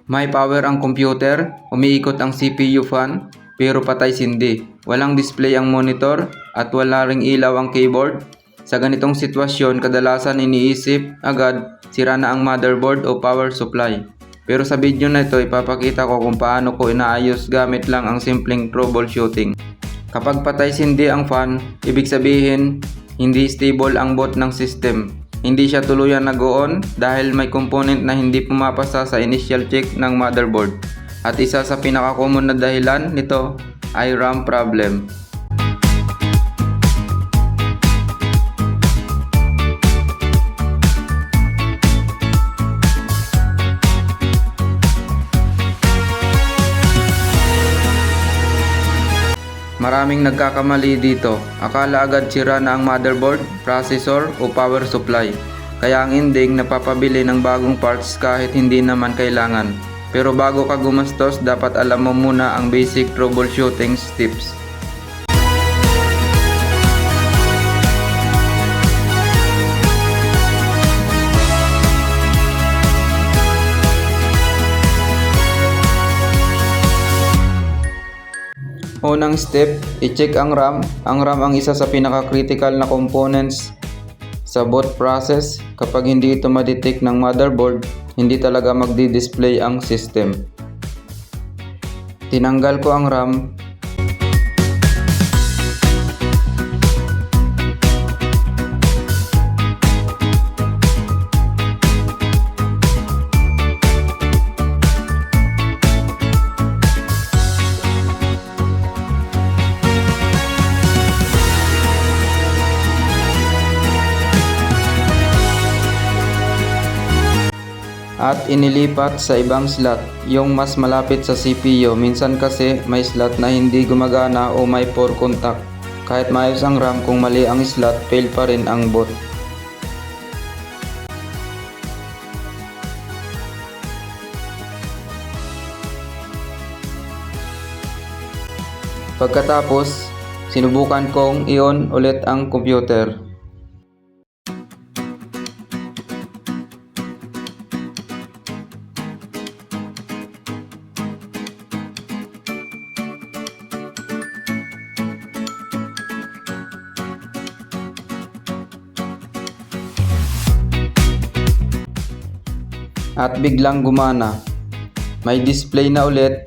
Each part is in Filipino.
May power ang computer, umiikot ang CPU fan, pero patay sindi. Walang display ang monitor at wala ring ilaw ang keyboard. Sa ganitong sitwasyon, kadalasan iniisip agad sira na ang motherboard o power supply. Pero sa video na ito, ipapakita ko kung paano ko inaayos gamit lang ang simpleng troubleshooting. Kapag patay sindi ang fan, ibig sabihin hindi stable ang boot ng system. Hindi siya tuluyan nag-on dahil may component na hindi pumapasa sa initial check ng motherboard. At isa sa pinaka-common na dahilan nito ay RAM problem. Maraming nagkakamali dito. Akala agad sira na ang motherboard, processor o power supply. Kaya ang ending napapabili ng bagong parts kahit hindi naman kailangan. Pero bago ka gumastos, dapat alam mo muna ang basic troubleshooting tips. Unang step, i-check ang RAM. Ang RAM ang isa sa pinaka-critical na components sa boot process. Kapag hindi ito ma-detect ng motherboard, hindi talaga magdi-display ang system. Tinanggal ko ang RAM. At inilipat sa ibang slot, yung mas malapit sa CPU. Minsan kasi may slot na hindi gumagana o may poor contact. Kahit maayos ang RAM, kung mali ang slot, fail pa rin ang boot. Pagkatapos, sinubukan kong i-on ulit ang computer. At biglang gumana. May display na ulit.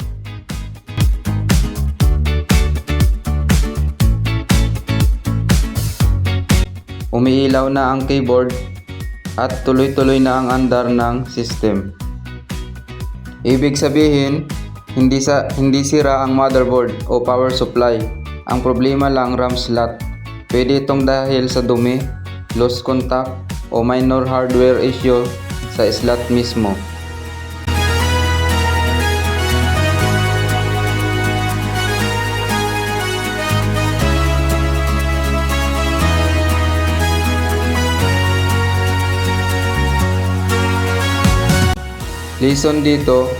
Umiilaw na ang keyboard at tuloy-tuloy na ang andar ng system. Ibig sabihin, hindi sira ang motherboard o power supply. Ang problema lang RAM slot. Pwede itong dahil sa dumi, loose contact o minor hardware issue sa slot mismo. Lesson dito,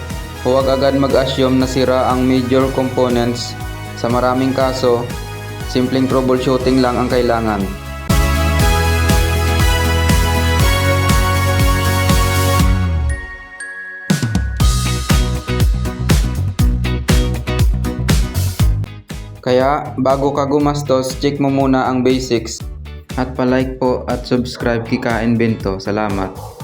huwag agad mag-assume na sira ang major components. Sa maraming kaso, simpleng troubleshooting lang ang kailangan. Kaya bago ka gumastos, check mo muna ang basics. At pa-like po at subscribe kay Kain Bento. Salamat.